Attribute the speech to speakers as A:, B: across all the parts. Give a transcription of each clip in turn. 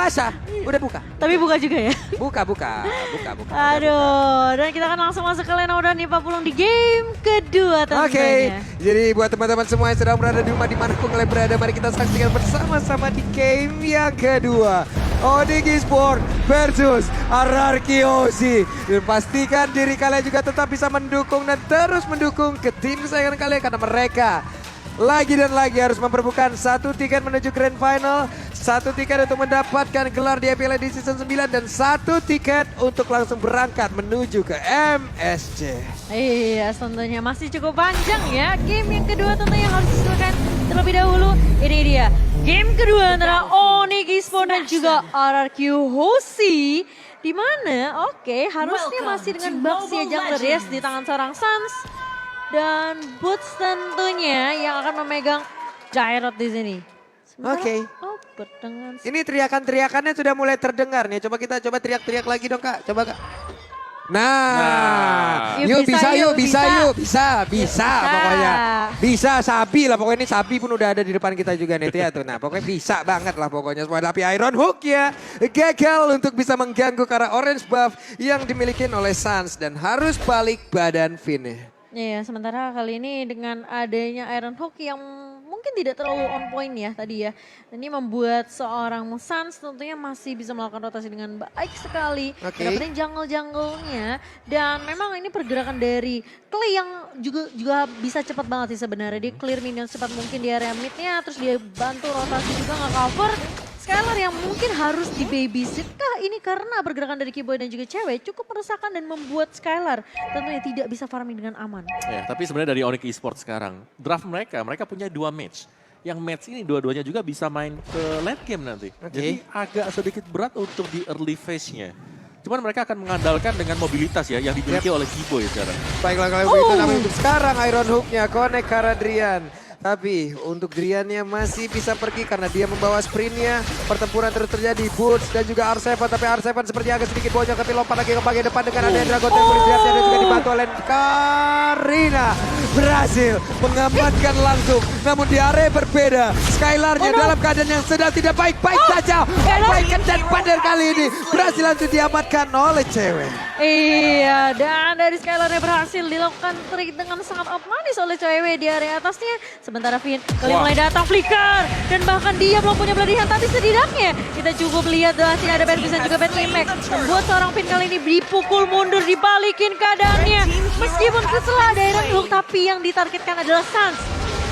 A: puasa. Udah buka.
B: Tapi buka juga ya.
A: Buka.
B: Aduh, dan kita akan langsung masuk ke Leno dan Nipa Pulung di game kedua tentunya.
A: Oke, jadi buat teman-teman semua yang sedang berada di rumah dimanapun kalian berada, mari kita saksikan bersama-sama di game yang kedua. Onyx Esports versus RRQ OC. Dan pastikan diri kalian juga tetap bisa mendukung dan terus mendukung ke tim kesayangan kalian karena mereka lagi dan lagi harus memperebutkan 1 tiket menuju Grand Final, 1 tiket untuk mendapatkan gelar di IPL di Season 9 dan 1 tiket untuk langsung berangkat menuju ke MSC.
B: Iya, tentunya masih cukup panjang ya. Game yang kedua tentunya harus diselesaikan terlebih dahulu. Ini dia game kedua antara Onyx Esports dan juga RRQ OC. Di mana harusnya masih dengan Baxia Jungle Race di tangan seorang Sans. Dan Boots tentunya yang akan memegang Jairot di sini.
A: Oke.
B: Berdengan.
A: Ini teriakan-teriakannya sudah mulai terdengar nih. Coba kita teriak-teriak lagi dong Kak. Coba Kak. Nah, bisa pokoknya. Bisa Sabi lah pokoknya, ini Sabi pun udah ada di depan kita juga nih ya tuh. Nah pokoknya bisa banget lah pokoknya. Tapi Iron Hook ya gagal untuk bisa mengganggu karena orange buff yang dimiliki oleh Sans dan harus balik badan Finn.
B: Iya, sementara kali ini dengan adanya Iron Hook yang mungkin tidak terlalu on point ya tadi ya. Ini membuat seorang Sans tentunya masih bisa melakukan rotasi dengan baik sekali. Dapetin jungle-jungle-nya. Dan memang ini pergerakan dari Clay yang juga bisa cepat banget sih sebenarnya. Dia clear minion secepat mungkin di area mid-nya. Terus dia bantu rotasi juga nge-cover. Skylar yang mungkin harus di babysit kah ini karena pergerakan dari Keyboy dan juga cewek cukup meresahkan dan membuat Skylar tentunya tidak bisa farming dengan aman.
C: Ya, tapi sebenarnya dari Onyx Esports sekarang, draft mereka punya 2 match. Yang match ini dua-duanya juga bisa main ke late game nanti. Jadi agak sedikit berat untuk di early phase-nya. Cuman mereka akan mengandalkan dengan mobilitas ya yang dimiliki oleh Keyboy sekarang.
A: Baiklah kalau begitu, tapi untuk sekarang Iron Hook-nya connect ke arah Drian. Tapi untuk Driannya masih bisa pergi karena dia membawa sprintnya. Pertempuran terus terjadi. Boots dan juga R7. Tapi R7 seperti agak sedikit bocor. Tapi lompat lagi ke bagian depan dengan ada Dragon Temple. Driannya dan juga dibantu oleh Karina. Berhasil mengamankan langsung. Namun di area berbeda. Skylarnya dalam keadaan yang sedang tidak baik-baik saja. Baik dan pader kali ini. Berhasil langsung diamankan oleh cewek.
B: Iya, dan dari Skylarnya berhasil dilakukan trik dengan sangat manis oleh cewek di area atasnya. Sementara Finn kali mulai datang flicker dan bahkan dia belum punya pelarian, tapi setidaknya kita cukup lihat masih ada bad bisa juga bad impact. Membuat seorang Finn kali ini dipukul mundur, dibalikin keadaannya. Meskipun setelah ada Iron Hook, tapi yang ditargetkan adalah Sans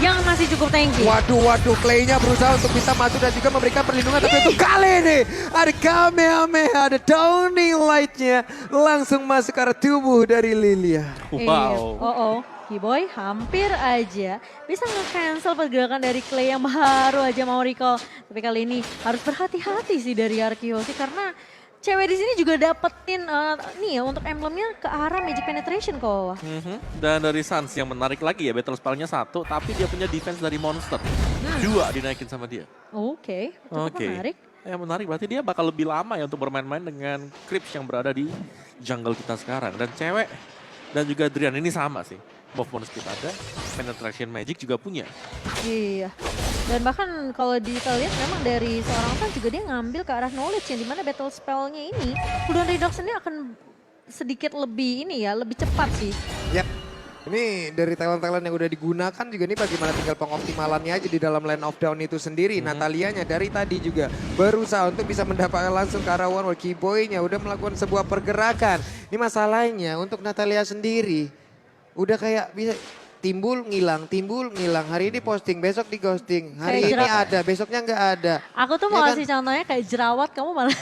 B: yang masih cukup tanky.
A: Waduh, Clay-nya berusaha untuk bisa masuk dan juga memberikan perlindungan. Tapi untuk kali ini ada Kamehameha, ada Downing Light-nya langsung masuk ke arah tubuh dari Lilia.
C: Wow.
B: Keyboy hampir aja bisa nge-cancel pergerakan dari Clay yang baru aja mau recall. Tapi kali ini harus berhati-hati sih dari RRQ sih karena cewek di sini juga dapetin nih ya untuk emblemnya ke arah Magic Penetration kok.
C: Dan dari Sans yang menarik lagi ya, battle spell-nya 1 tapi dia punya defense dari monster. 2 dinaikin sama dia.
B: Oke. Menarik.
C: Yang menarik berarti dia bakal lebih lama ya untuk bermain-main dengan creeps yang berada di jungle kita sekarang. Dan cewek dan juga Drian ini sama sih. Movement speed ada, penetration magic juga punya.
B: Iya. Dan bahkan kalau kita lihat memang dari seorang Sans juga dia ngambil ke arah knowledge yang dimana battle spellnya ini cooldown reduction ini akan sedikit lebih lebih cepat sih.
A: Yap. Ini dari talent-talent yang udah digunakan juga nih bagaimana tinggal pengoptimalannya aja di dalam Land of Dawn itu sendiri. Natalianya dari tadi juga berusaha untuk bisa mendapatkan langsung ke arah one. Keyboy-nya udah melakukan sebuah pergerakan. Ini masalahnya untuk Natalia sendiri. Udah kayak bisa timbul ngilang. Hari ini posting, besok di ghosting. Hari ini ada, besoknya nggak ada.
B: Aku tuh mau kasih contohnya kayak jerawat, kamu malah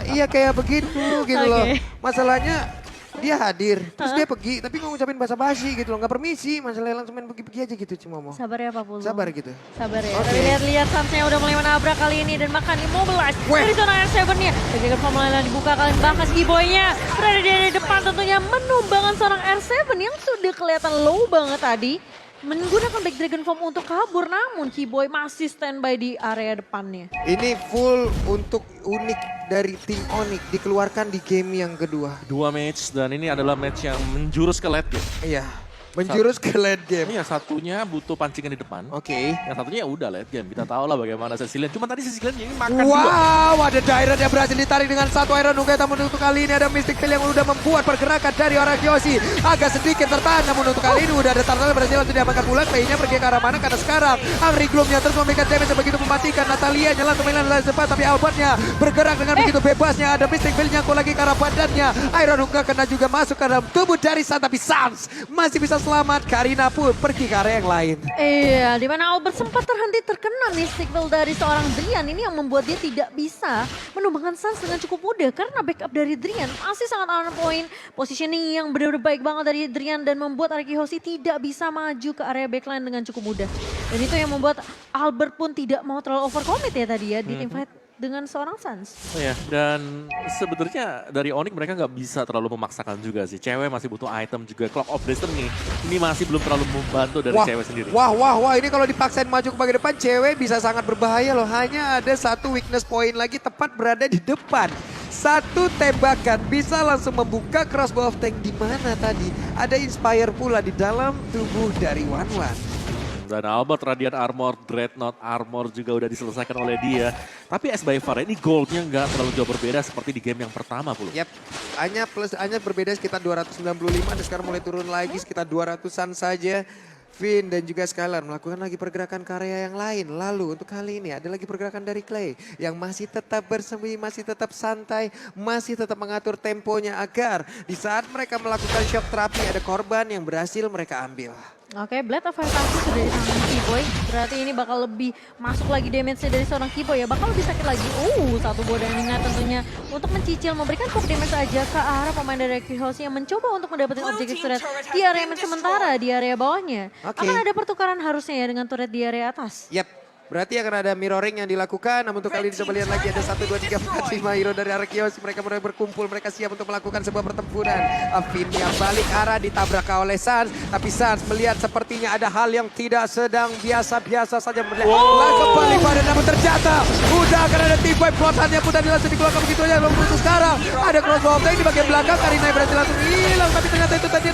A: Iya kayak begitu gitu loh. Masalahnya dia hadir, terus dia pergi, tapi ngucapin basa-basi gitu loh, nggak permisi, masalahnya langsung main pergi-pergi aja gitu cuma mau.
B: Sabar ya Pak Pulu.
A: Sabar gitu.
B: Sabar ya. Tapi lihat-lihat Sansnya udah mulai menabrak kali ini dan makan immobilize dari zona R7-nya. Backdragon Form mulai dibuka kalian bahkan Keyboy-nya berada di depan tentunya menumbangkan seorang R7 yang sudah kelihatan low banget tadi. Menggunakan Backdragon Form untuk kabur, namun Keyboy masih standby di area depannya.
A: Ini full untuk unik dari tim Onyx dikeluarkan di game yang kedua.
C: 2 match dan ini adalah match yang menjurus ke late game.
A: Iya. Menjurus ke late game.
C: Iya, satunya butuh pancingan di depan.
A: Oke.
C: Yang satunya ya udah late game. Kita tahu lah bagaimana Cecilian. Cuma tadi Cecilian ini makan dua.
A: Wow, ada Dairon yang berhasil ditarik dengan satu Iron Nuggets. Namun untuk kali ini ada Mystic Veil yang udah membuat pergerakan dari Arakiosi. Agak sedikit tertahan, namun untuk kali ini udah ada Tartal berhasil langsung diamankan pulang. Play-nya pergi ke arah mana? Karena sekarang Angry Gloom-nya terus memberikan damage yang begitu mematikan. Natalia nyala untuk Milan sempat, tapi Albertnya bergerak dengan begitu bebasnya. Ada Mystic Veil nyangkut lagi ke arah badannya. Iron Nuggets kena juga masuk ke dalam tubuh dari Sans, tapi Sans masih bisa selamat. Karina pun pergi ke area yang lain.
B: Iya, di mana Albert sempat terhenti terkena Mystic Veil dari seorang Drian. Ini yang membuat dia tidak bisa menumbangkan Sans dengan cukup mudah karena backup dari Drian masih sangat on point. Positioning yang benar-benar baik banget dari Drian dan membuat Arakiosi tidak bisa maju ke area backline dengan cukup mudah. Dan itu yang membuat Albert pun tidak mau terlalu overcommit ya tadi ya di teamfight dengan seorang Sans.
C: Oh ya, dan sebenarnya dari Onyx mereka nggak bisa terlalu memaksakan juga sih. Cewek masih butuh item juga. Clock of Destiny ini masih belum terlalu membantu dari cewek sendiri.
A: Wah, ini kalau dipaksain maju ke bagian depan, cewek bisa sangat berbahaya loh. Hanya ada satu weakness point lagi tepat berada di depan. Satu tembakan bisa langsung membuka crossbow of tank di mana tadi. Ada Inspire pula di dalam tubuh dari Wanwan.
C: Dan Albert Radiant Armor, Dreadnought Armor juga udah diselesaikan oleh dia. Tapi S by Far ini goldnya nggak terlalu jauh berbeda seperti di game yang pertama pula.
A: Yap, hanya berbeda sekitar 295 dan sekarang mulai turun lagi sekitar 200-an saja. Finn dan juga Skylar melakukan lagi pergerakan ke area yang lain. Lalu untuk kali ini ada lagi pergerakan dari Clay yang masih tetap bersembunyi, masih tetap santai, masih tetap mengatur temponya agar di saat mereka melakukan shock terapi ada korban yang berhasil mereka ambil.
B: Oke, Blade of Fire Tansu sudah di tangan Keyboy. Berarti ini bakal lebih masuk lagi damage-nya dari seorang Keyboy ya. Bakal lebih sakit lagi. Satu buah Damina tentunya untuk mencicil memberikan poke damage aja ke arah pemain dari Arakiosi yang mencoba untuk mendapatkan objektif turret di area sementara di area bawahnya.
A: Oke.
B: Akan ada pertukaran harusnya ya dengan turret di area atas.
A: Yap. Berarti akan ada mirroring yang dilakukan, namun untuk kali ini coba lihat lagi ada 1, 2, 3, 4, 5 hero dari Arakiosi. Mereka mulai berkumpul, mereka siap untuk melakukan sebuah pertempuran. Afin yang balik arah ditabrak oleh Sans, tapi Sans melihat sepertinya ada hal yang tidak sedang biasa-biasa saja. Kembali pada namun terjata, udah akan ada tim fight plotannya pun tadi langsung dikeluarkan begitu aja. Lalu untuk sekarang ada crossbow tank di bagian belakang, Karina berhasil langsung hilang, tapi ternyata itu tadi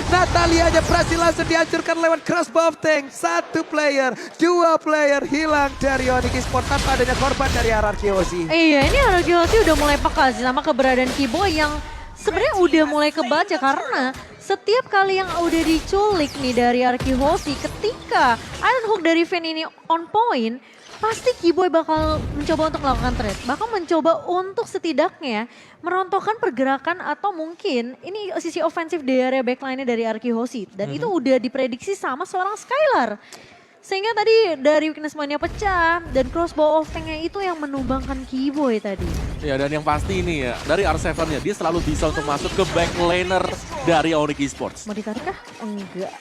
A: Natalia aja berhasil langsung dihancurkan lewat crossbow tank. 1 player, 2 player hilang dari Onyx Esports tanpa adanya korban dari Arakiosi.
B: Iya, ini Arakiosi udah mulai peka sih sama keberadaan Keyboy yang sebenarnya udah mulai kebaca karena setiap kali yang udah diculik nih dari Arakiosi ketika Iron Hook dari Finn ini on point, pasti Keyboy bakal mencoba untuk melakukan trade. Bahkan mencoba untuk setidaknya merontokkan pergerakan atau mungkin ini sisi ofensif dari area backline-nya dari Arakiosi. Dan itu udah diprediksi sama seorang Skylar. Sehingga tadi dari weakness point-nya pecah dan crossbow of tank-nya itu yang menumbangkan Keyboy tadi.
C: Ya, dan yang pasti ini ya, dari R7-nya dia selalu bisa untuk masuk ke back laner dari Onyx Esports.
B: Mau ditarik kah? Enggak.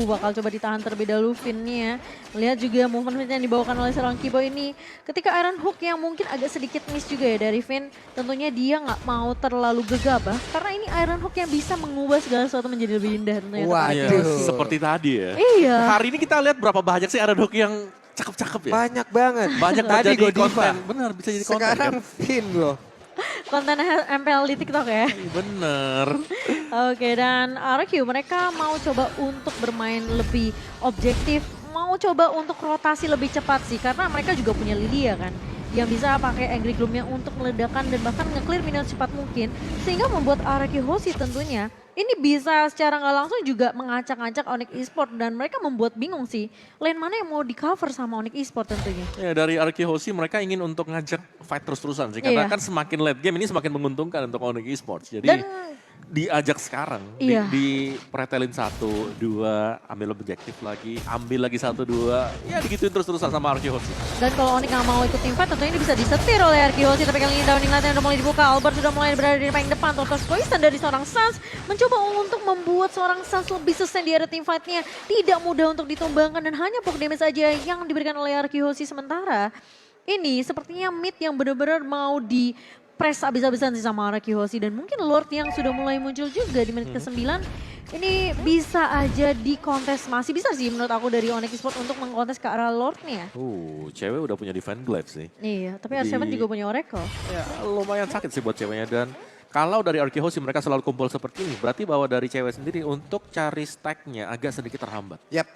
B: Bakal coba ditahan terlebih dahulu Finn-nya. Lihat juga movement yang dibawakan oleh seorang Keyboy ini. Ketika Iron Hook yang mungkin agak sedikit miss juga ya dari Finn. Tentunya dia nggak mau terlalu gegabah. Karena ini Iron Hook yang bisa mengubah segala sesuatu menjadi lebih indah tentunya.
A: Waduh.
C: Seperti tadi ya.
B: Iya.
C: Hari ini kita lihat berapa banyak sih Iron Hook yang cakep-cakep ya.
A: Banyak banget.
C: Banyak
A: tadi
C: jadi
A: Godiva.
C: konten. Benar, bisa jadi konten.
A: Sekarang
C: Kan?
A: Finn loh.
B: Konten MPL di TikTok ya.
C: Bener.
B: Oke, dan RQ mereka mau coba untuk bermain lebih objektif, mau coba untuk rotasi lebih cepat sih karena mereka juga punya Lydia kan yang bisa pakai Angry Gloom-nya untuk meledakan dan bahkan nge-clear minion secepat mungkin sehingga membuat Arakiosi tentunya ini bisa secara nggak langsung juga mengacak-acak Onyx Esports dan mereka membuat bingung sih lane mana yang mau di cover sama Onyx Esports tentunya. Ya
C: dari Arakiosi mereka ingin untuk ngajak fight terus-terusan sih karena kan semakin late game ini semakin menguntungkan untuk Onyx Esports. Jadi diajak sekarang, di pretelin 1, 2, ambil objektif lagi, ambil lagi 1, 2, ya digituin terus-terusan sama Arakiosi. Dan
B: kalau Onyx nggak mau ikut teamfight tentunya ini bisa disetir oleh Arakiosi, tapi kali ini downing line udah mulai dibuka, Albert sudah mulai berada di paling depan, Tortoise Poison dari seorang Sans mencoba untuk membuat seorang Sans lebih sustain di area teamfightnya, tidak mudah untuk ditumbangkan dan hanya poke damage saja yang diberikan oleh Arakiosi sementara. Ini sepertinya mid yang benar-benar mau di press abis-abisan sih sama Arakiosi dan mungkin Lord yang sudah mulai muncul juga di menit ke-9 ini bisa aja di kontes, masih bisa sih menurut aku dari Onyx Esports untuk mengkontes ke arah Lordnya.
C: Cewek udah punya Defend Glaive sih.
B: Iya, tapi R7 juga punya Oracle.
C: Ya lumayan sakit sih buat ceweknya dan Kalau dari RQ Hoshi mereka selalu kumpul seperti ini, berarti bahwa dari cewek sendiri untuk cari stack-nya agak sedikit terhambat.
A: Yap.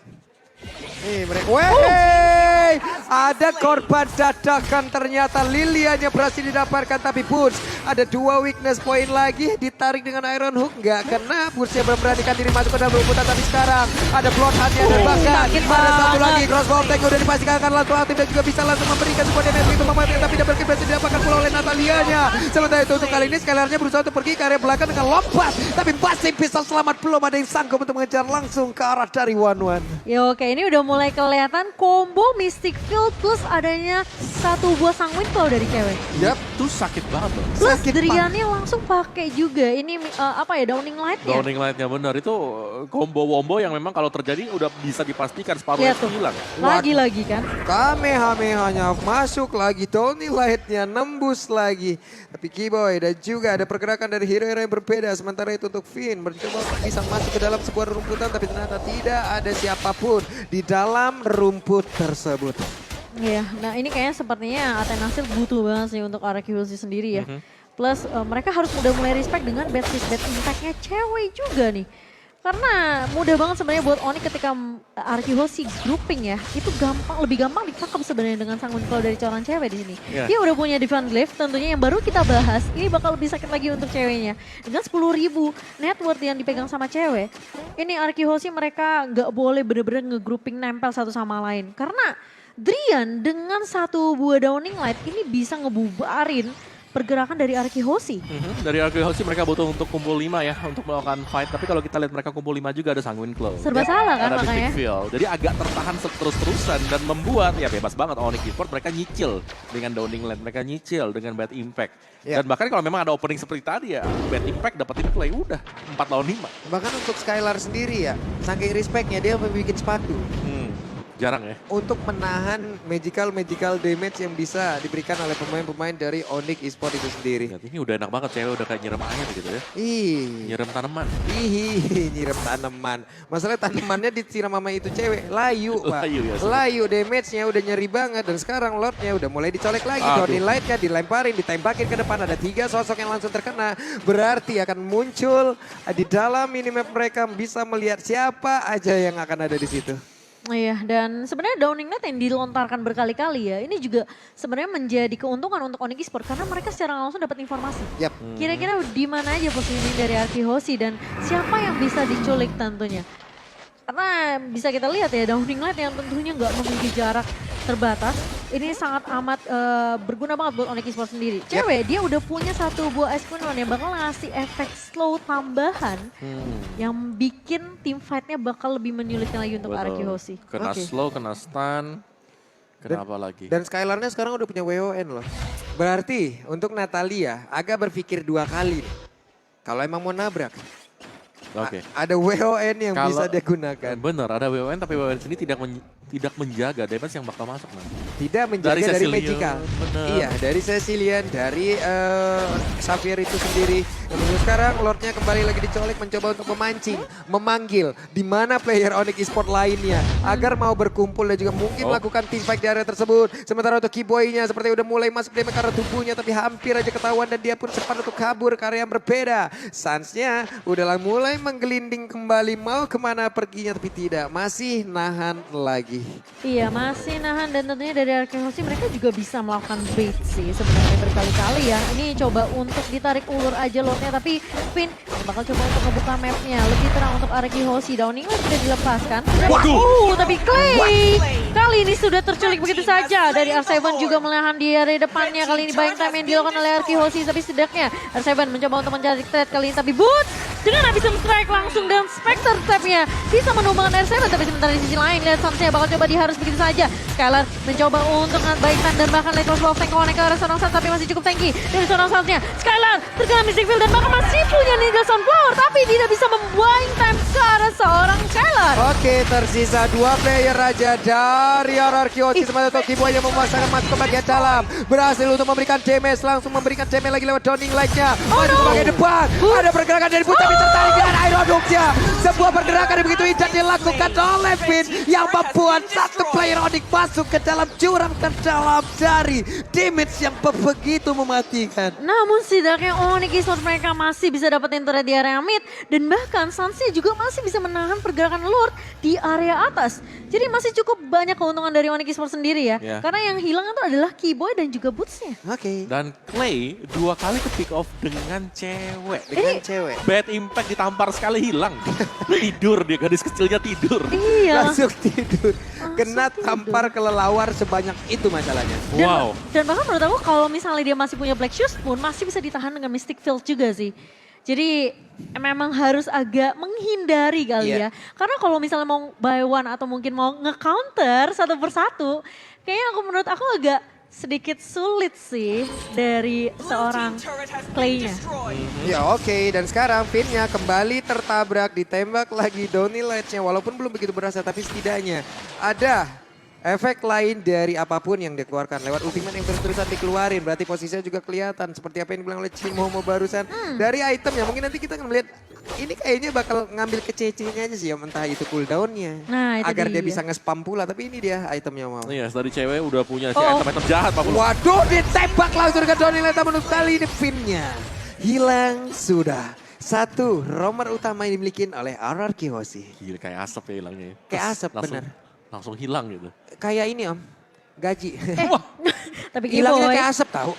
A: Nih mereka, wey, ada korban dadakan ternyata Lilianya berhasil didapatkan tapi Boots ada 2 weakness point lagi ditarik dengan Iron Hook nggak kena. Boots yang memberanikan diri masuk ke dalam rumputan tapi sekarang ada Bloodhound-nya dan bahkan ada satu lagi crossbow tank udah dipastikan akan langsung aktif dan juga bisa langsung memberikan sebuah damage itu mematikan tapi dapat berhasil didapatkan pula oleh Natalianya. Sementara itu untuk kali ini Skylar-nya berusaha untuk pergi ke area belakang dengan lompat tapi masih bisa selamat, belum ada yang sanggup untuk mengejar langsung ke arah dari One.
B: Ya oke, ini udah mulai kelihatan combo Mystic Field plus adanya satu buah Sanguine Claw dari cewek.
A: Yap.
C: Itu sakit banget loh.
B: Plus
A: Sakit
B: Driannya langsung pakai juga. Ini Downing Light-nya.
C: Downing Light-nya benar, itu combo-wombo yang memang kalau terjadi udah bisa dipastikan separuhnya
B: Lihat tuh.
C: hilang.
B: Lagi-lagi kan.
A: Kamehameha-nya masuk lagi, Downing Light-nya nembus lagi. Tapi Keyboy dan juga ada pergerakan dari hero-hero yang berbeda. Sementara itu untuk Finn mencoba bisa masuk ke dalam sebuah rumputan tapi ternyata tidak ada siapapun di dalam rumput tersebut.
B: Iya, nah ini kayaknya sepertinya Atenasil butuh banget sih untuk RQC sendiri ya. Plus mereka harus udah mulai respect dengan bad impact-nya cewek juga nih. Karena mudah banget sebenarnya buat Onyx ketika RQC grouping ya, itu lebih gampang ditangkap sebenarnya dengan Sanguine Claw dari seorang cewek di sini.
C: Yeah.
B: Dia udah punya Divine Glaive tentunya yang baru kita bahas, ini bakal lebih sakit lagi untuk ceweknya. Dengan 10.000 net worth yang dipegang sama cewek, ini RQC mereka nggak boleh bener-bener nge-grouping nempel satu sama lain. Karena Drian dengan satu buah Downing Light ini bisa ngebubarin pergerakan dari RQC.
C: Dari RQ Hoshi mereka butuh untuk kumpul 5 ya untuk melakukan fight. Tapi kalau kita lihat mereka kumpul 5 juga ada Sanguine Claw.
B: Serba salah kan
C: ada
B: makanya.
C: Mystic Field. Jadi agak tertahan terus-terusan dan membuat ya bebas banget Onyx Esports mereka nyicil dengan Downing Light, mereka nyicil dengan Bad Impact. Dan bahkan kalau memang ada opening seperti tadi ya Bad Impact dapetin play udah 4 lawan 5.
A: Bahkan untuk Skylar sendiri ya, saking respectnya dia bikin sepatu.
C: Jarang ya.
A: Untuk menahan magical damage yang bisa diberikan oleh pemain-pemain dari Onyx Esports itu sendiri.
C: Lihat, ini udah enak banget cewek udah kayak nyirem air gitu ya. Nyirem tanaman.
A: Nyirem tanaman. Masalah tanamannya disiram sama itu cewek. Layu, Pak.
C: Layu ya,
A: Layu, damage-nya udah nyeri banget. Dan sekarang Lord-nya udah mulai dicolek lagi. Downing Light-nya dilemparin, ditembakin ke depan. Ada 3 sosok yang langsung terkena. Berarti akan muncul di dalam minimap mereka bisa melihat siapa aja yang akan ada di situ.
B: Iya, dan sebenarnya Downing Light yang dilontarkan berkali-kali ya, ini juga sebenarnya menjadi keuntungan untuk Onyx Esports karena mereka secara langsung dapat informasi. Kira-kira di mana aja posisi dari RQC dan siapa yang bisa diculik tentunya. Karena bisa kita lihat ya Downing Light yang tentunya nggak memiliki jarak terbatas. Ini sangat amat berguna banget buat Onyx Esports sendiri. Cewek dia udah punya satu buah Esquimon yang bakal ngasih efek slow tambahan. Yang bikin team fight-nya bakal lebih menyulitkan lagi untuk RQC.
C: Kena slow, kena stun. Kenapa lagi?
A: Dan Skylar-nya sekarang udah punya WON loh. Berarti untuk Natalia agak berpikir 2 kali. Kalau emang mau nabrak. Ada WON yang bisa dia gunakan.
C: Bener, ada WON tapi WON sini tidak menjaga damage yang bakal masuk nanti.
A: Tidak menjaga dari magical.
C: Bener.
A: Iya, dari Cecilian, dari Xavier itu sendiri. Kemudian sekarang Lordnya kembali lagi dicolek mencoba untuk memancing, memanggil di mana player Onyx Esports lainnya agar mau berkumpul dan juga mungkin melakukan team fight di area tersebut. Sementara untuk Keyboy-nya seperti udah mulai masuk damage karena tubuhnya tapi hampir aja ketahuan dan dia pun sempat untuk kabur ke area yang berbeda. Sans-nya udah mulai menggelinding kembali mau kemana perginya tapi tidak, masih nahan lagi.
B: Iya masih nahan dan tentunya dari RQC mereka juga bisa melakukan bait sih sebenarnya berkali-kali ya. Ini coba untuk ditarik ulur aja Lordnya tapi Finn bakal coba untuk ngebuka mapnya. Lebih terang untuk RQC, Downing Light sudah dilepaskan. Tapi Clay kali ini sudah terculik begitu saja. Dari R7 juga menahan di area depannya. Kali ini buying time yang dilakukan oleh RQC tapi setidaknya R7 mencoba untuk mencari trade kali ini tapi Boots dengan habis strike langsung dan Spectre Step-nya bisa menumbangkan R7 tapi sementara di sisi lain lihat Sans-nya bakal coba diharus begitu saja. Skylar mencoba untuk baik time dan bahkan Lekos Wolf tank konek ke arah seorang Sans tapi masih cukup tanky dari seorang Sans-nya. Skylar terkena Mystic Field dan bahkan masih punya Ninja Sunflower tapi tidak bisa membuang time ke arah seorang Skylar.
A: Oke, tersisa 2 player raja dari RRQC sementara Tokiboy yang memaksakan masuk ke bagian dalam. Berhasil untuk memberikan damage, langsung memberikan damage lagi lewat Downing Light-nya. Maju ke bagian depan, ada pergerakan dari Boots tapi tertarik dengan Iron Hook-nya. Sebuah pergerakan yang begitu indah dilakukan oleh Finn yang membuat satu player Onyx masuk ke dalam jurang terdalam dari damage yang begitu mematikan.
B: Namun setidaknya Onyx Esports mereka masih bisa dapetin turret di area mid. Dan bahkan Sansi juga masih bisa menahan pergerakan Lord di area atas. Jadi masih cukup banyak keuntungan dari Onyx Esports sendiri ya. Karena yang hilang itu adalah Keyboy dan juga Boots-nya.
A: Oke.
C: Dan Clay 2 kali ke pick off dengan cewek.
A: Dengan cewek.
C: Bad impact ditampar sekali hilang. Tidur dia, gadis kecilnya tidur.
B: Iya.
A: Langsung tidur. Kena tampar kelelawar sebanyak itu masalahnya.
C: Wow.
B: Dan bahkan menurut aku kalau misalnya dia masih punya Black Shoes pun masih bisa ditahan dengan Mystic Field juga sih. Jadi memang harus agak menghindari kali ya. Karena kalau misalnya mau buy one atau mungkin mau nge-counter satu persatu, kayaknya menurut aku agak sedikit sulit sih dari seorang Clay-nya.
A: Ya oke, dan sekarang Finn-nya kembali tertabrak, ditembak lagi Donny Lights-nya. Walaupun belum begitu berasa, tapi setidaknya ada efek lain dari apapun yang dikeluarkan. Lewat ultimate yang terus-terusan dikeluarin, berarti posisinya juga kelihatan. Seperti apa yang dibilang oleh Cimomo barusan. Dari itemnya, mungkin nanti kita akan melihat, ini kayaknya bakal ngambil kececinya aja sih ya, entah itu cooldown-nya.
B: Nah, itu
A: agar dia
B: dia.
A: bisa nge-spam pula, tapi ini dia itemnya mau.
C: Iya, tadi cewek udah punya si item-item jahat Pak Pulu.
A: Waduh, ditembak langsung ke Donny Lights, menurut kali ini Finn-nya hilang sudah. Satu romer utama yang dimiliki oleh RRQ Hoshi.
C: Gila, kayak asap ya hilangnya.
A: Kayak asap, bener.
C: Langsung hilang gitu.
A: Kayak ini om, gaji.
B: Tapi
A: Hilangnya
B: Keyboy.
A: kayak asap tahu.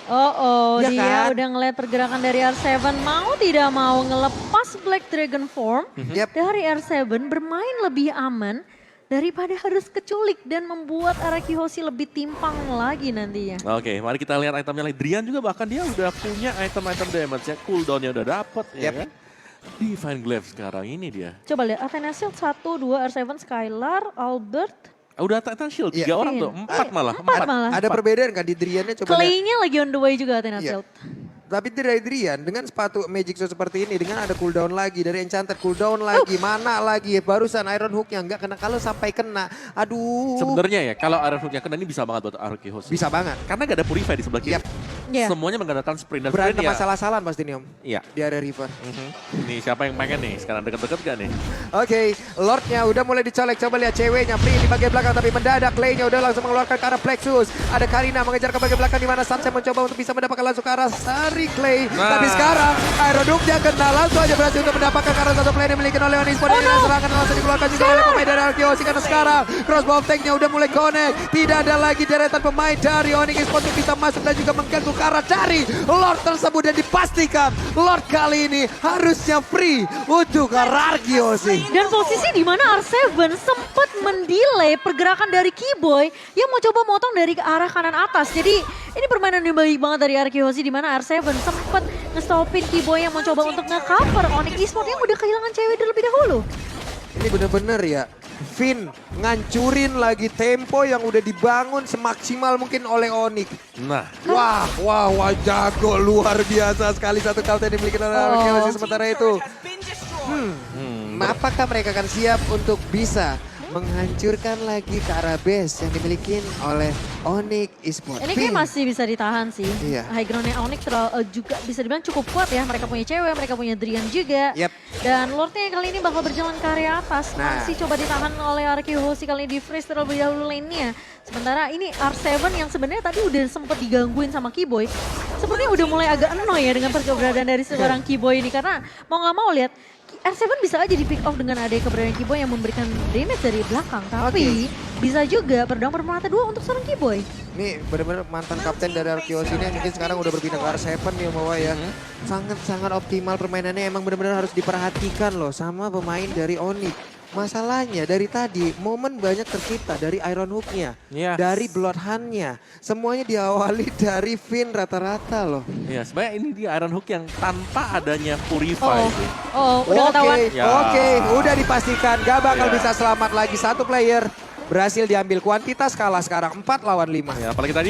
B: Dia
A: Iya kan?
B: udah ngeliat pergerakan dari R7 mau tidak mau ngelepas Black Dragon Form dari R7 bermain lebih aman daripada harus keculik dan membuat RRQ Hoshi lebih timpang lagi nantinya.
C: Oke, mari kita lihat itemnya lagi. Drian juga bahkan dia udah punya item-item damage ya. Cooldown-nya udah dapet ya kan. Divine Glaive sekarang ini dia.
B: Coba lihat Athena Shield 1, 2, R7, Skylar, Albert.
C: Udah Titan Shield, 3 orang tuh. 4 malah.
B: Empat malah.
A: Ada perbedaan kan di Driannya coba lihat.
B: Clay-nya lagi on the way juga Athena Shield.
A: Tapi dari Drian dengan sepatu Magic Sword seperti ini, dengan ada cooldown lagi, dari Enchanted cooldown lagi, mana lagi, barusan Iron Hook-nya enggak kena, kalau sampai kena, aduh.
C: Sebenarnya ya, kalau Iron Hook-nya kena ini bisa banget buat RRQ Hoshi.
A: Bisa banget.
C: Karena gak ada Purify di sebelah kiri.
B: Iya.
C: Semuanya menggunakan sprint dan
A: Berantem
C: sprint ya.
A: masalah-salahan pasti nih om,
C: Iya.
A: di area River.
C: Nih siapa yang pengen nih, sekarang deket-deket gak nih?
A: Oke, Lord-nya udah mulai dicolek, coba lihat ceweknya, Pri di bagian belakang tapi mendadak, Clay-nya udah langsung mengeluarkan ke arah Plexus. Ada Karina mengejar ke bagian belakang di mana Sunset mencoba untuk bisa mendapatkan langsung ke arah Sari Clay. Tapi sekarang Iron Hook-nya kena, langsung aja berhasil untuk mendapatkan ke arah satu play yang dimiliki oleh Onyx Esports. Dan serangan langsung dikeluarkan juga oleh pemain dari RRQ Hoshi karena sekarang crossbow tank-nya udah mulai connect. Tidak ada lagi deretan pemain dari Onyx Esports yang bisa masuk dan juga mengganggu ke arah dari Lord tersebut, dan dipastikan Lord kali ini harusnya free untuk RRQ Hoshi.
B: Dan posisi di mana R7 sempat mendelay pergerakan dari Keyboy yang mau coba motong dari ke arah kanan atas. Jadi ini permainan yang baik banget dari RRQ Hoshi di mana R7 sempat ngestopin Keyboy yang mau coba untuk nge-cover Onyx Esports yang udah kehilangan cewek terlebih dahulu.
A: Ini bener-bener ya, Finn ngancurin lagi tempo yang udah dibangun semaksimal mungkin oleh Onyx.
C: Nah,
A: Wah, jago luar biasa sekali satu counter yang dimiliki oleh RRQ Hoshi sementara itu. Apakah mereka akan siap untuk bisa menghancurkan lagi ke arah base yang dimiliki oleh Onyx Esports?
B: Ini kayak masih bisa ditahan sih.
A: Iya.
B: High ground-nya Onyx juga bisa dibilang cukup kuat ya. Mereka punya cewek, mereka punya Drian juga.
A: Yep.
B: Dan Lord-nya kali ini bakal berjalan ke area atas. Masih coba ditahan oleh RRQ Hoshi kali ini di freeze terlebih dahulu lane-nya. Sementara ini R7 yang sebenarnya tadi udah sempat digangguin sama Keyboy. Sepertinya udah mulai agak annoy ya dengan keberadaan dari seorang Keyboy ini. Karena mau nggak mau lihat R7 bisa aja di pick off dengan adanya keberadaan Keyboy yang memberikan damage dari belakang. Tapi bisa juga pedang bermata dua untuk seorang Keyboy.
A: Ini benar-benar mantan kapten dari RRQ Hoshi ini mungkin sekarang udah berpindah ke R7 ya Mawa ya. Sangat-sangat optimal permainannya, emang benar-benar harus diperhatikan loh sama pemain dari Onyx. Masalahnya dari tadi momen banyak tercipta dari Iron Hook-nya, dari Bloodhound-nya. Semuanya diawali dari Finn rata-rata loh.
C: ya sebenarnya ini dia Iron Hook yang tanpa adanya Purify.
B: Udah ketahuan.
A: Oke, udah dipastikan gak bakal bisa selamat lagi. Satu player berhasil diambil, kuantitas kalah sekarang 4 lawan 5.
C: Ya, apalagi tadi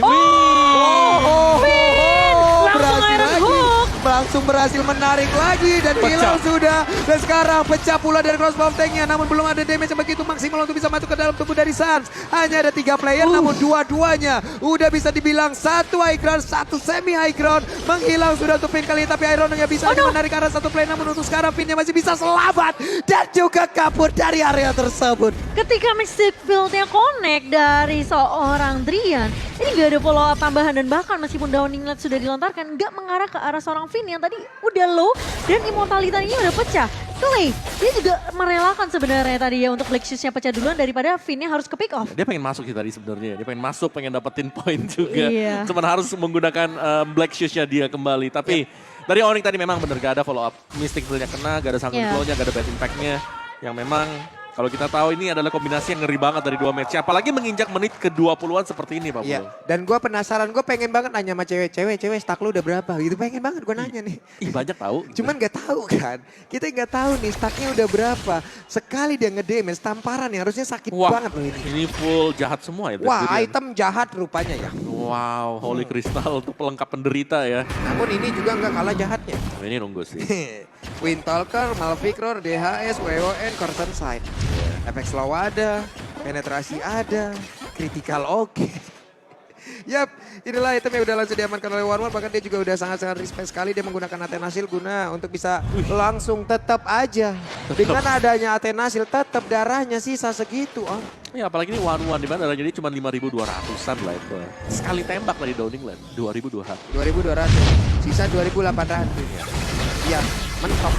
B: Langsung Iron Hook.
A: langsung berhasil menarik lagi dan hilang sudah. Dan sekarang pecah pula dari crossbow tanknya, namun belum ada damage yang begitu maksimal untuk bisa masuk ke dalam tubuh dari Suns. Hanya ada 3 player, namun dua-duanya udah bisa dibilang satu high ground, satu semi high ground. Menghilang sudah untuk Finn kali ini, tapi Iron yang bisa menarik arah satu play, namun untuk sekarang Finnnya masih bisa selamat dan juga kabur dari area tersebut.
B: Ketika Mystic Field-nya connect dari seorang Drian, ini gak ada follow up tambahan dan bahkan meskipun Downing Light sudah dilontarkan, gak mengarah ke arah seorang Finn yang tadi udah low dan immortalitasnya udah pecah. Clay, dia juga merelakan sebenarnya tadi ya untuk Black Shoes-nya pecah duluan daripada Finn-nya harus ke pick off.
C: Dia pengen masuk sih tadi sebenarnya. Dia pengen masuk, pengen dapetin poin juga.
B: Iya.
C: Cuman harus menggunakan Black Shoes-nya dia kembali. Tapi dari Onyx tadi memang bener gak ada follow up. Mystic Field-nya kena, gak ada Sangun Flow-nya, gak ada bad impact-nya. Yang memang kalau kita tahu ini adalah kombinasi yang ngeri banget dari dua match. Apalagi menginjak menit ke-20-an seperti ini Pak Bro.
A: Iya, dan gue penasaran, gue pengen banget nanya sama cewek stack lu udah berapa gitu. Pengen banget gue nanya nih.
C: Ih banyak tahu.
A: Cuman gak tahu kan, kita gak tahu nih stacknya udah berapa. Sekali dia ngedamage, tamparan yang harusnya sakit banget loh ini.
C: Ini full jahat semua ya.
A: Wah, item jahat rupanya ya.
C: Wow, Holy Crystal untuk pelengkap penderita ya.
A: Namun ini juga gak kalah jahatnya.
C: Ini nunggu sih.
A: Windtalker, Malvicror, DHS, WON, Curtain Sight. Efek slow ada, penetrasi ada, critical oke. Yap, inilah item yang udah langsung diamankan oleh One. Bahkan dia juga udah sangat-sangat respect sekali. Dia menggunakan Atenasil guna untuk bisa langsung tetap aja. Dengan adanya Atenasil tetap darahnya sisa segitu. Oh.
C: Ya apalagi ini One di mana darahnya dia cuma 5.200-an lah itu. Sekali tembak dari Downing Land, 2.200.
A: 2.200, sisa 2.800. Iya, mentok.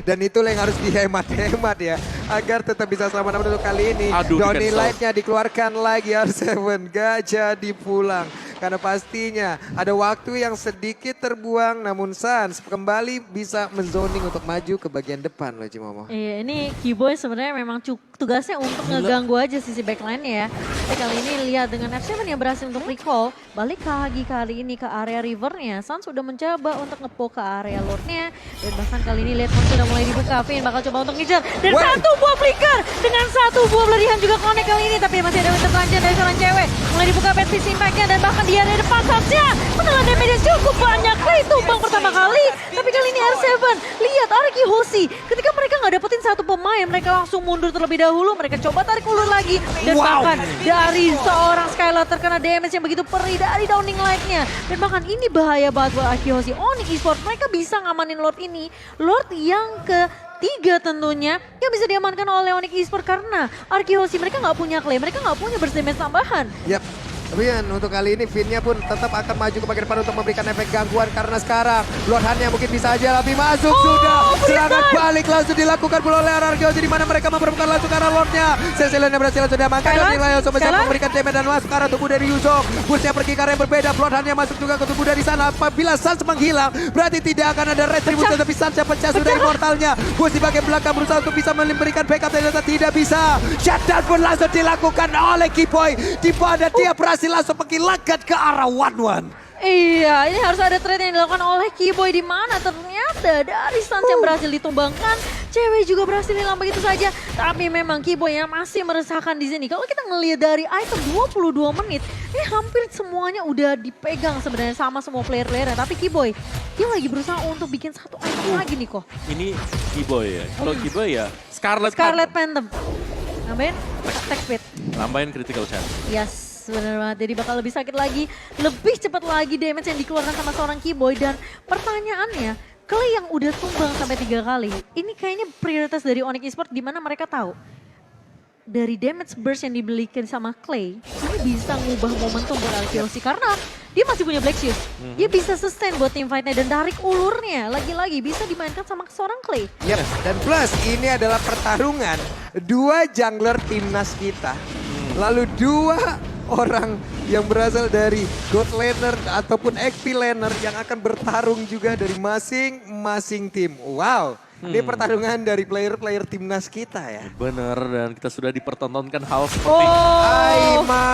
A: Dan itulah yang harus dihemat-hemat ya. Agar tetap bisa selamat. Namun untuk kali ini, Downing Light-nya dikeluarkan lagi. R7 gak jadi pulang. Karena pastinya ada waktu yang sedikit terbuang. Namun Suns kembali bisa menzoning untuk maju ke bagian depan loh Cimomo.
B: Iya, ini Keyboy sebenarnya memang tugasnya untuk ngeganggu aja sisi backline-nya ya. Tapi kali ini lihat dengan R7 yang berhasil untuk recall. Balik lagi kali ini ke area rivernya. Suns sudah mencoba untuk ngepoke ke area lordnya. Dan bahkan kali ini Letmon sudah mulai dibuka. Finn bakal coba untuk ngejar. Dan satu buah flicker dengan satu buah pelarian juga connect kali ini. Tapi masih ada winter punch dari seorang cewek. Mulai dibuka bad piece impact-nya dan bahkan dia ada depan Suns-nya. Menelan damage cukup banyak. Clay tumbang pertama kali. Tapi kali ini R7. Lihat Arki Hoshi. Ketika mereka nggak dapetin satu pemain. Mereka langsung mundur terlebih dahulu. Mereka coba tarik ulur lagi. Dan bahkan dari seorang Skylar terkena damage yang begitu perih dari Downing Light-nya. Dan bahkan ini bahaya banget buat Arki Hoshi. Onyx Esports mereka bisa ngamanin Lord ini. Lord yang ketiga tentunya yang bisa diamankan oleh Onyx Esports karena Arki Hoshi mereka nggak punya claim, mereka nggak punya burst damage tambahan.
A: Yap. Tapi untuk kali ini Finn-nya pun tetap akan maju ke bagian depan untuk memberikan efek gangguan karena sekarang Lord Han-nya mungkin bisa aja lebih masuk sudah. Serangan balik langsung dilakukan pula oleh Arargio di mana mereka memperbukan langsung karena Lord-nya. Cecilion berhasil langsung diamankan dan nilai langsung bisa memberikan damage dan masuk ke arah tubuh dari Yuzong. Push-nya pergi ke arah yang berbeda. Lord Han-nya masuk juga ke tubuh dari sana. Apabila Suns menghilang berarti tidak akan ada retribusi tapi Suns-nya pecah sudah immortalnya. Push di bagian belakang berusaha untuk bisa memberikan backup ternyata tidak bisa. Shutdown pun langsung dilakukan oleh Keyboy di mana dia berhasil langsung mengilakan ke arah One.
B: Iya, ini harus ada trade yang dilakukan oleh Keyboy di mana ternyata dari Suns yang berhasil ditumbangkan, cewek juga berhasil hilang begitu saja. Tapi memang Keyboy yang masih meresahkan di sini. Kalau kita ngelihat dari item 22 menit, ini hampir semuanya udah dipegang sebenarnya sama semua player-playernya. Tapi Keyboy, dia lagi berusaha untuk bikin satu item lagi nih kok.
C: Ini Keyboy ya. Kalau Keyboy ya Scarlet
B: Phantom. Nambahin attack speed.
C: Nambahin critical chance.
B: Yes. Bener banget, jadi bakal lebih sakit lagi, lebih cepat lagi damage yang dikeluarkan sama seorang Keyboy. Dan pertanyaannya, Clay yang udah tumbang sampai 3 kali, ini kayaknya prioritas dari Onyx Esports di mana mereka tahu. Dari damage burst yang dibelikan sama Clay, ini bisa ngubah momentum buat Arkeosi karena dia masih punya Black Shoes. Dia bisa sustain buat team fight-nya dan tarik ulurnya lagi-lagi bisa dimainkan sama seorang Clay.
A: Yep. Dan plus ini adalah pertarungan 2 jungler timnas kita. Lalu 2 orang yang berasal dari God Laner ataupun XP Laner yang akan bertarung juga dari masing-masing tim. Wow, Ini pertarungan dari player-player timnas kita ya.
C: Bener, dan kita sudah dipertontonkan hal seperti
A: Aima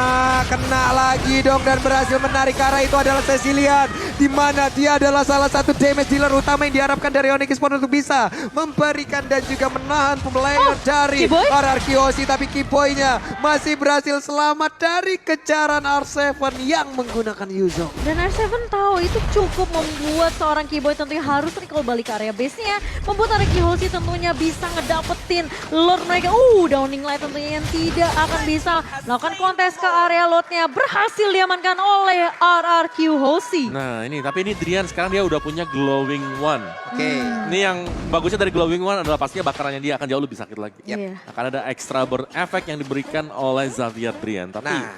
A: kena lagi dong dan berhasil menarik ke arah itu adalah Cecilian. Di mana dia adalah salah satu damage dealer utama yang diharapkan dari Onyx Esports untuk bisa memberikan dan juga menahan player dari
B: Kiboy?
A: Ararkiosi. Tapi Kiboy-nya masih berhasil selamat dari kejaran R7 yang menggunakan Yuzo.
B: Dan R7 tahu itu cukup membuat seorang Kiboy tentunya harus recall balik ke area base-nya. Membuat Ararkiosi tentunya bisa ngedapetin Lord mereka. Downing Light tentunya yang tidak akan bisa melakukan kontes ke area Lordnya. Berhasil diamankan oleh RRQ Hoshi.
C: Nah ini, tapi ini Drian sekarang dia udah punya Glowing One.
A: Oke.
C: Ini yang bagusnya dari Glowing One adalah pastinya bakarannya dia akan jauh lebih sakit lagi.
B: Iya.
C: Akan ada extra burn effect yang diberikan oleh Xavier Drian. Tapi
A: Nah,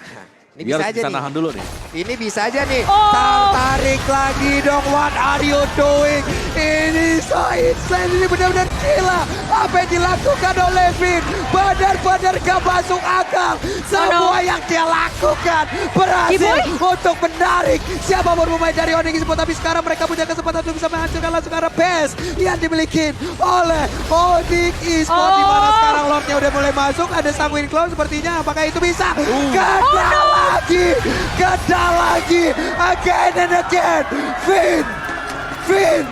A: ini
C: dia
A: bisa
C: harus
A: aja
C: bisa
A: nih.
C: nahan dulu nih.
A: Ini bisa aja nih.
B: Oh.
A: Tarik lagi dong. What are you doing? Ini so insane. Ini benar-benar gila. Apa yang dilakukan oleh Vin? Benar-benar gak masuk akal. Semua yang dia lakukan berhasil untuk menarik siapapun pemain dari Onyx Esports. Tapi sekarang mereka punya kesempatan untuk bisa menghancurkan langsung arah base yang dimiliki oleh Onyx Esports. Di mana sekarang Lordnya udah mulai masuk. Ada Sanguine Claw sepertinya. Apakah itu bisa? Kena lagi. Again and again. Vin.